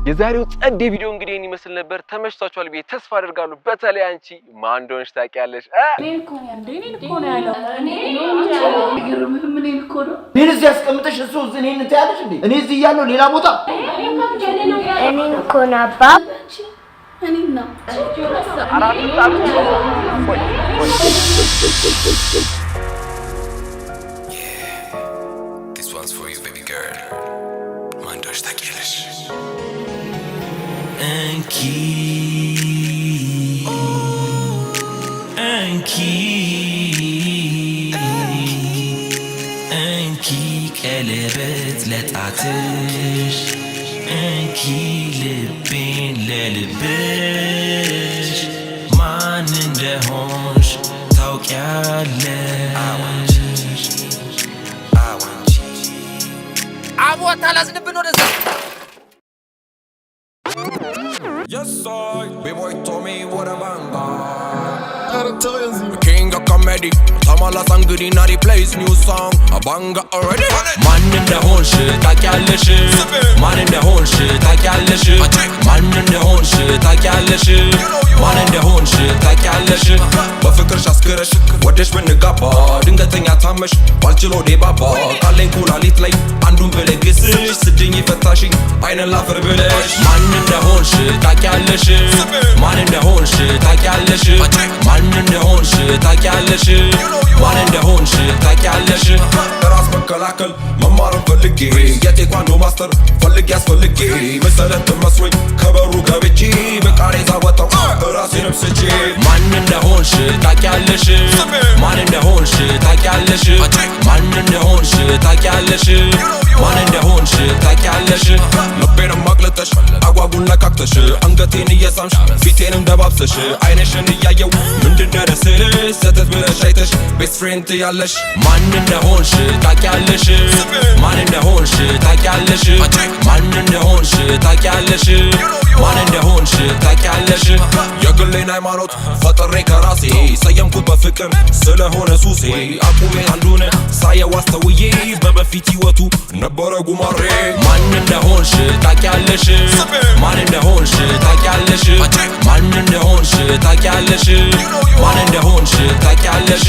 የዛሬው ጸዴ ቪዲዮ እንግዲህ እኔ መስል ነበር ተመችቷችኋል ብዬ ተስፋ አደርጋለሁ። በተለይ አንቺ ማን እንደሆነሽ ታውቂያለሽ? እኔን እኮ ነው ያለው። እኔን እዚህ ያስቀምጠሽ እሱ እኔን ትያለሽ እንዴ? እኔ እዚህ እያለሁ ሌላ ቦታ እኔን እኮ ነው አባ እኔን ነው This one's for you, baby girl. ማን እንደሆነሽ ታውቂያለሽ? እንኪ ቀለበት ለጣትሽ እንኪ ልቤን ለልብሽ ማን እንደሆንሽ ታውቂያለሽ አቦታ ላዝንብን ወደዛ Yes, I. B-boy told me what a banger. The king of comedy. Tamala sangri nari plays new song. A banger already. Man in the whole shit, I can't listen. Man in the whole shit, I can't listen. Man in the whole shit, I can't listen. Man in the whole shit, I can't listen. በፍቅርሽ አስክረሽ ወደሽ ብንጋባ ድንገተኛ ታመሽ ባልችሎ ዴባባ ካለኝ ኩላሊት ላይ አንዱን ብለግስሽ ስድኝ ፈታሽኝ አይነን ላፈር ብለሽ ማን እንደሆንሽ ታውቂያለሽ ማን እንደሆንሽ ታውቂያለሽ ማን እንደሆንሽ ታውቂያለሽ ማን እንደሆንሽ ታውቂያለሽ ራስ መከላከል መማር ፈልጌ የቴኳንዶ ማስተር ፈልጌ አስፈልጌ መሰረት መስሎኝ ከበሩ ገብቼ በቃሬዛ ወጣው ራሴንም ስቼ ማን እንደሆንሽ ታውቂያለሽ ማን እንደሆንሽ ታውቂያለሽ ማን እንደሆንሽ ታውቂያለሽ ማን እንደሆንሽ ታውቂያለሽ ልቤንም ማቅለጠሽ አጓጉል ነካክተሽ አንገቴን እየሳምሽ ፊቴንም ደባብሰሽ አይነሽን እያየው ምንድነው ደስልሽ ሰተት ብለሽ አይተሽ ቤስት ፍሬንድ ያለሽ ማን እንደሆንሽ ታውቂያለሽ ማን እንደሆንሽ ታውቂያለሽ ማን እንደሆንሽ ታውቂያለሽ ማን እንደሆንሽ ታውቂያለሽ የግሌን ሃይማኖት ፈጥሬ ከራሴ ሰየምኩት በፍቅር ስለሆነ ሱሴ አቁሜ አንዱን ሳየው አስተውዬ በበፊት ህይወቱ ነበረ ጉማሬ ማን እንደሆንሽ ታውቂያለሽ ማን እንደሆንሽ ታውቂያለሽ ማን እንደሆንሽ ታውቂያለሽ ማን እንደሆንሽ ታውቂያለሽ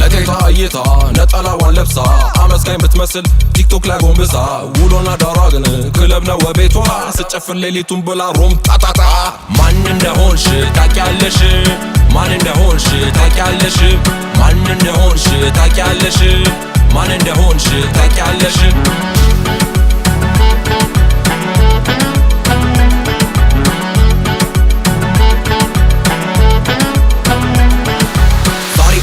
ለጌታ እይታ ነጠላዋን ለብሳ አመስጋኝ ብትመስል ቲክቶክ ላይ ጎንብሳ ውሎና ዳሯ ግን ክለብ ነው ቤቷ ስጨፍር ሌሊቱን ብላ ሮም ጣጣጣ ማን እንደሆንሽ ታውቂያለሽ ማን እንደሆንሽ ታውቂያለሽ ማን እንደሆንሽ ታውቂያለሽ ማን እንደሆንሽ ታውቂያለሽ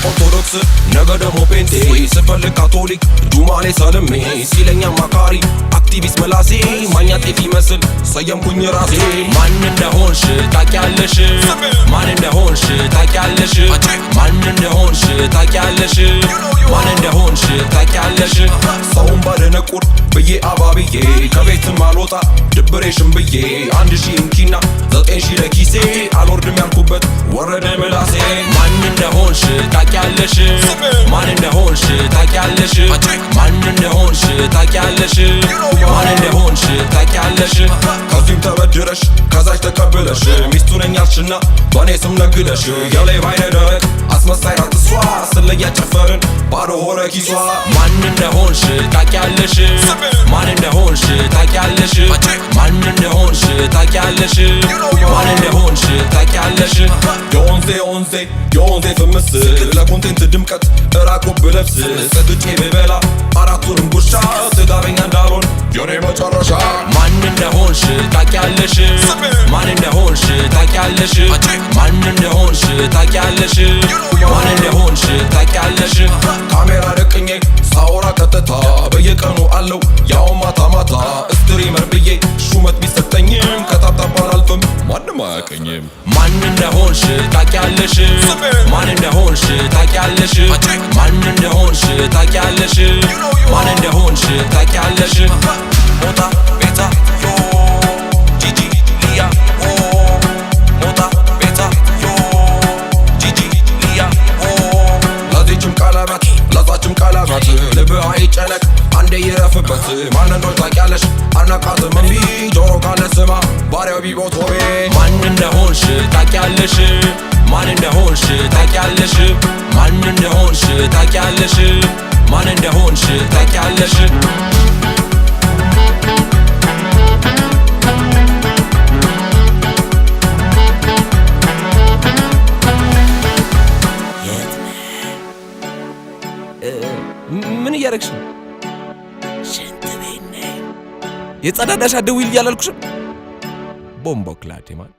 ኦርቶዶክስ ነገ ደሞ ፔንቴ ስፈልግ ካቶሊክ ዱማኔ ሰልሜ ሲለኛ ማካሪ አክቲቪስት መላሴ ማኛ ጤፍ ይመስል ሰየምኩኝ ራሴ ማን እንደሆንሽ ታውቂያለሽ ማን እንደሆንሽ ታውቂያለሽ ማን እንደሆንሽ ታውቂያለሽ ማን እንደሆንሽ ታውቂያለሽ ሰውን ባደነቁር ብዬ አባብዬ ከቤትም አልወጣ ድብሬሽን ብዬ 1000 እንኪና 9000 ለኪሴ አልወርድም ያልኩበት ወረደ ምላሴ ማን እንደሆንሽ ታውቂያለሽ ማን እንደሆንሽ ታውቂያለሽ ማን እንደሆንሽ ታውቂያለሽ ማን እንደሆንሽ ታውቂያለሽ ከዚህም ተበድረሽ ከዛች ተቀብለሽ ሚስቱ ነኝ አልሽና በኔ ስም ነግደሽ የላይ ባይነ ደረቅ አስመሳይ ናት እሷ ስለያ ጨፈርን ባዶ ሆነ ኪሷ ማን እንደሆንሽ ታውቂያለሽ ማን እንደሆንሽ ታውቂያለሽ ማን እንደሆንሽ ታውቂያለሽ ማን እንደሆንሽ ታውቂያለሽ የወንዜ ፍምስ ለኮንቴንት ድምቀት እራቁብ ብለብስ ሰግጬ ብበላ አራቱንም ጉርሻ ስጋበኛ እንዳልሆን የኔ መጨረሻ ማን እንደሆንሽ ታውቂያለሽ ማን እንደሆንሽ ታውቂያለሽ ማን እንደሆንሽ ታውቂያለሽ ማን እንደሆንሽ ታውቂያለሽ ካሜራ ደቅኜ ሳወራ ቀጥታ በየቀኑ አለው ያው ማታ ማታ ስትሪመር ብዬ ሹመት ቢሰጠኝም ከታብታብ አላልፍም ማንም አያውቀኝም ማን እንደሆንሽ ታውቂያለሽ ማን እንደሆንሽ ታውቂያለሽ ማን እንደሆንሽ ታውቂያለሽ ማን እንደሆንሽ ታውቂያለሽ ሞታ ቤታ ዮ ጂጂ ሊያ ኦ ሞታ ቤታ ዮ ጂጂ ሊያ ኦ ለዚችም ቀለበት ለዛችም ቀለበት ልብህ አይጨነቅ አንዴ ይረፍበት ማን እንደሆንሽ ታውቂያለሽ አናቃትም እምቢ ጆሮ ካለ ስማ habibo tobe man እንደሆንሽ ታውቂያለሽ ማን እንደሆንሽ ታውቂያለሽ ማን እንደሆንሽ ታውቂያለሽ ማን እንደሆንሽ ታውቂያለሽ ምን እያደረግሽ ነው? ሽንት ቤት ነኝ። የጸዳዳሽ አትደውይልኝ አላልኩሽም? ቦምቦ ክላቴ ማን